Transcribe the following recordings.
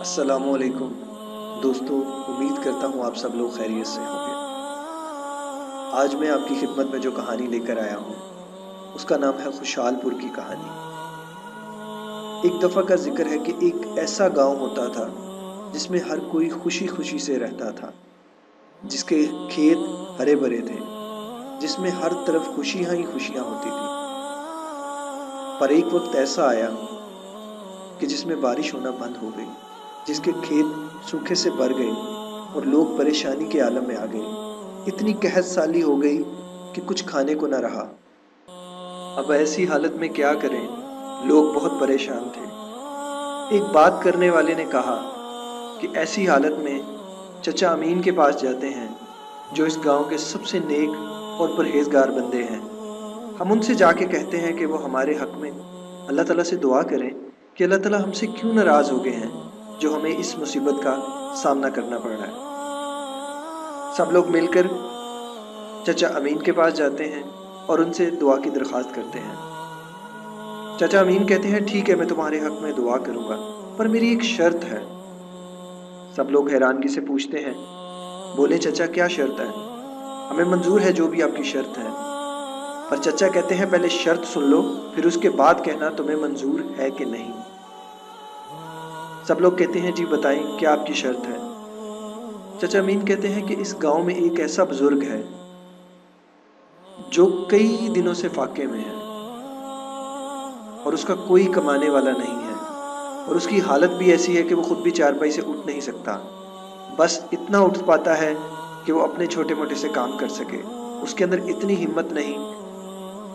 अस्सलाम वालेकुम दोस्तों, उम्मीद करता हूँ आप सब लोग खैरियत से होंगे। आज मैं आपकी खिदमत में जो कहानी लेकर आया हूँ उसका नाम है खुशहालपुर की कहानी। एक दफ़ा का जिक्र है कि एक ऐसा गांव होता था जिसमें हर कोई खुशी खुशी से रहता था, जिसके खेत हरे भरे थे, जिसमें हर तरफ खुशियाँ ही खुशियाँ होती थी। पर एक वक्त ऐसा आया कि जिसमें बारिश होना बंद हो गई, जिसके खेत सूखे से भर गए और लोग परेशानी के आलम में आ गए। इतनी कहत साली हो गई कि कुछ खाने को न रहा। अब ऐसी हालत में क्या करें, लोग बहुत परेशान थे। एक बात करने वाले ने कहा कि ऐसी हालत में चचा अमीन के पास जाते हैं, जो इस गांव के सबसे नेक और परहेजगार बंदे हैं। हम उनसे जाके कहते हैं कि वो हमारे हक में अल्लाह ताला से दुआ करें कि अल्लाह ताला हमसे क्यों नाराज़ हो गए हैं जो हमें इस मुसीबत का सामना करना पड़ रहा है। सब लोग मिलकर चचा अमीन के पास जाते हैं और उनसे दुआ की दरख्वास्त करते हैं। चचा अमीन कहते हैं, ठीक है, मैं तुम्हारे हक में दुआ करूंगा, पर मेरी एक शर्त है। सब लोग हैरानगी से पूछते हैं, बोले चचा क्या शर्त है? हमें मंजूर है जो भी आपकी शर्त है। पर चचा कहते हैं, पहले शर्त सुन लो, फिर उसके बाद कहना तुम्हें मंजूर है कि नहीं। सब लोग कहते हैं, जी बताएं क्या आपकी शर्त है। चचा अमीन कहते हैं कि इस गांव में एक ऐसा बुजुर्ग है जो कई दिनों से फाके में है और उसका कोई कमाने वाला नहीं है, और उसकी हालत भी ऐसी है कि वो खुद भी चारपाई से उठ नहीं सकता। बस इतना उठ पाता है कि वो अपने छोटे मोटे से काम कर सके। उसके अंदर इतनी हिम्मत नहीं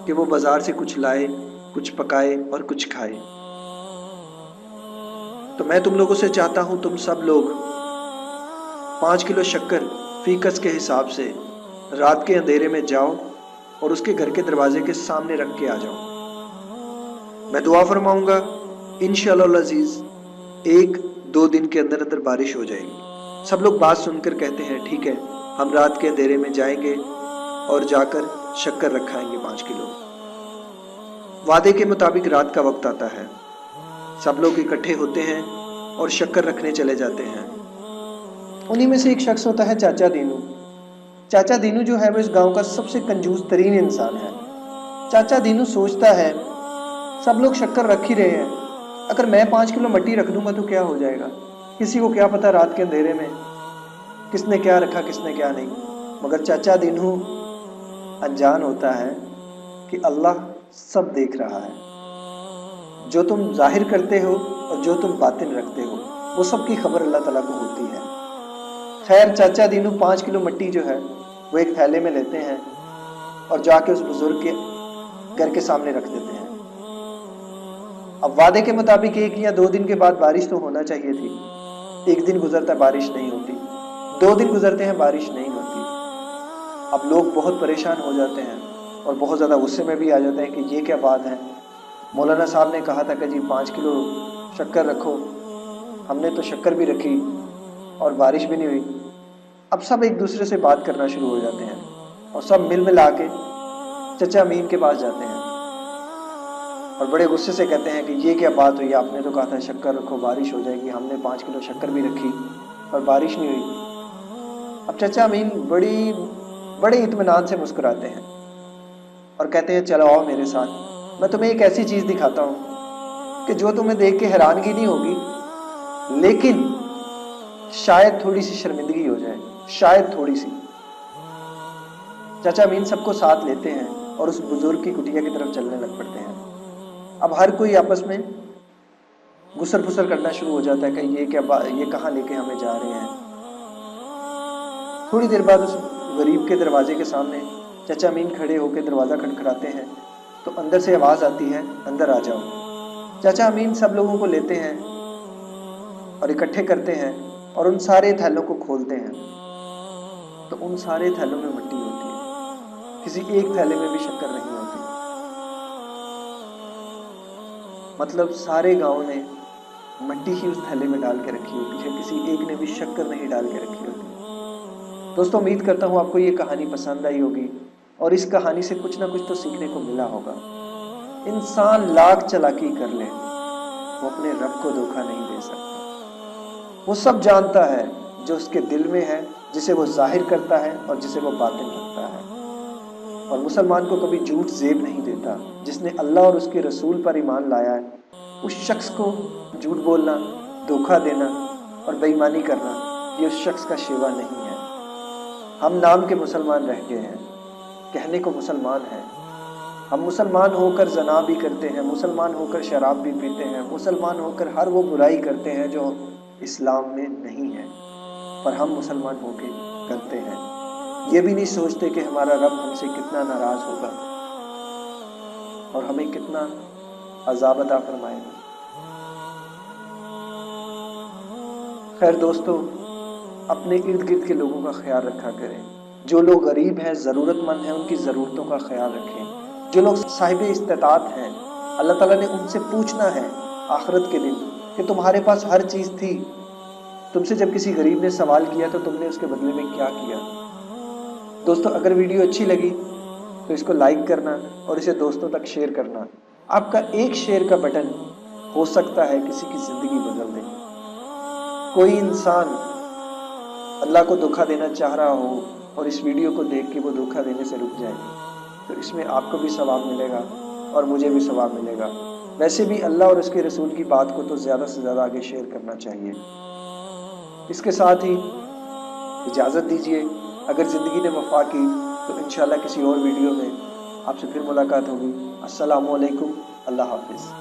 कि वो बाजार से कुछ लाए, कुछ पकाए और कुछ खाए। तो मैं तुम लोगों से चाहता हूं, तुम सब लोग 5 किलो शक्कर फीकस के हिसाब से रात के अंधेरे में जाओ और उसके घर के दरवाजे के सामने रख के आ जाओ। मैं दुआ फरमाऊंगा, इंशाअल्लाह अजीज 1-2 दिन के अंदर अंदर बारिश हो जाएगी। सब लोग बात सुनकर कहते हैं, ठीक है, हम रात के अंधेरे में जाएंगे और जाकर शक्कर रखाएंगे 5 किलो। वादे के मुताबिक रात का वक्त आता है, सब लोग इकट्ठे होते हैं और शक्कर रखने चले जाते हैं। उन्हीं में से एक शख्स होता है चाचा दीनू। चाचा दीनू जो है वो इस गांव का सबसे कंजूस तरीन इंसान है। चाचा दीनू सोचता है, सब लोग शक्कर रख ही रहे हैं, अगर मैं 5 किलो मट्टी रख दूंगा तो क्या हो जाएगा? किसी को क्या पता रात के अंधेरे में किसने क्या रखा किसने क्या नहीं। मगर चाचा दीनू अनजान होता है कि अल्लाह सब देख रहा है। जो तुम जाहिर करते हो और जो तुम बातिन रखते हो वो सब की खबर अल्लाह ताला को होती है। खैर, चाचा दीनू 5 किलो मट्टी जो है वो एक थैले में लेते हैं और जाके उस बुजुर्ग के घर के सामने रख देते हैं। अब वादे के मुताबिक 1 या 2 दिन के बाद बारिश तो होना चाहिए थी। 1 दिन गुजरता है, बारिश नहीं होती। 2 दिन गुजरते हैं, बारिश नहीं होती। अब लोग बहुत परेशान हो जाते हैं और बहुत ज़्यादा गुस्से में भी आ जाते हैं कि ये क्या बात है। मौलाना साहब ने कहा था कि जी 5 किलो शक्कर रखो, हमने तो शक्कर भी रखी और बारिश भी नहीं हुई। अब सब एक दूसरे से बात करना शुरू हो जाते हैं और सब मिल मिला के चचा अमीन के पास जाते हैं और बड़े गुस्से से कहते हैं कि ये क्या बात हुई, आपने तो कहा था शक्कर रखो बारिश हो जाएगी, हमने 5 किलो शक्कर भी रखी और बारिश नहीं हुई। अब चचा अमीन बड़े इत्मीनान से मुस्कुराते हैं और कहते हैं, चलो आओ मेरे साथ, मैं तुम्हें एक ऐसी चीज़ दिखाता हूँ कि जो तुम्हें देख के हैरानगी नहीं होगी, लेकिन शायद थोड़ी सी शर्मिंदगी हो जाए, शायद थोड़ी सी। चाचा अमीन सबको साथ लेते हैं और उस बुजुर्ग की कुटिया की तरफ चलने लग पड़ते हैं। अब हर कोई आपस में गुसर फुसर करना शुरू हो जाता है कि ये कहाँ लेके हमें जा रहे हैं। थोड़ी देर बाद उस गरीब के दरवाजे के सामने चाचा अमीन खड़े होकर दरवाज़ा खटखटाते हैं तो अंदर से आवाज़ आती है, अंदर आ जाओ। चाचा अमीन सब लोगों को लेते हैं और इकट्ठे करते हैं और उन सारे थैलों को खोलते हैं तो उन सारे थैलों में मिट्टी होती है, किसी एक थैले में भी शक्कर नहीं होती। मतलब सारे गांव ने मिट्टी ही उस थैले में डाल के रखी होती है, किसी एक ने भी शक्कर नहीं डाल के रखी होती। दोस्तों, उम्मीद करता हूँ आपको ये कहानी पसंद आई होगी और इस कहानी से कुछ ना कुछ तो सीखने को मिला होगा। इंसान लाख चालाकी कर ले, वो अपने रब को धोखा नहीं दे सकता। وہ سب جانتا ہے جو اس کے دل میں ہے، جسے وہ ظاہر کرتا ہے اور جسے وہ باطن رکھتا ہے۔ اور مسلمان کو کبھی جھوٹ زیب نہیں دیتا۔ جس نے اللہ اور اس کے رسول پر ایمان لایا ہے، اس شخص کو جھوٹ بولنا، دھوکہ دینا اور بے ایمانی کرنا یہ اس شخص کا شیوا نہیں ہے۔ ہم نام کے مسلمان رہ گئے ہیں، کہنے کو مسلمان ہیں۔ ہم مسلمان ہو کر زنا بھی کرتے ہیں، مسلمان ہو کر شراب بھی پیتے ہیں، مسلمان ہو کر ہر وہ برائی کرتے ہیں جو اسلام میں نہیں ہے، پر ہم مسلمان ہو کے کرتے ہیں۔ یہ بھی نہیں سوچتے کہ ہمارا رب ہم سے کتنا ناراض ہوگا اور ہمیں کتنا عذاب عطا فرمائے گا۔ خیر دوستو، اپنے ارد گرد کے لوگوں کا خیال رکھا کریں۔ جو لوگ غریب ہیں، ضرورت مند ہیں، ان کی ضرورتوں کا خیال رکھیں۔ جو لوگ صاحب استطاعت ہیں، اللہ تعالیٰ نے ان سے پوچھنا ہے آخرت کے دن کہ تمہارے پاس ہر چیز تھی، تم سے جب کسی غریب نے سوال کیا تو تم نے اس کے بدلے میں کیا کیا؟ دوستو، اگر ویڈیو اچھی لگی تو اس کو لائک کرنا اور اسے دوستوں تک شیئر کرنا۔ آپ کا ایک شیئر کا بٹن ہو سکتا ہے کسی کی زندگی بدل دے۔ کوئی انسان اللہ کو دھوکہ دینا چاہ رہا ہو اور اس ویڈیو کو دیکھ کے وہ دھوکہ دینے سے رک جائے تو اس میں آپ کو بھی ثواب ملے گا اور مجھے بھی ثواب ملے گا۔ ویسے بھی اللہ اور اس کے رسول کی بات کو تو زیادہ سے زیادہ آگے شیئر کرنا چاہیے۔ اس کے ساتھ ہی اجازت دیجیے، اگر زندگی نے وفا کی تو انشاءاللہ کسی اور ویڈیو میں آپ سے پھر ملاقات ہوگی۔ السلام علیکم، اللہ حافظ۔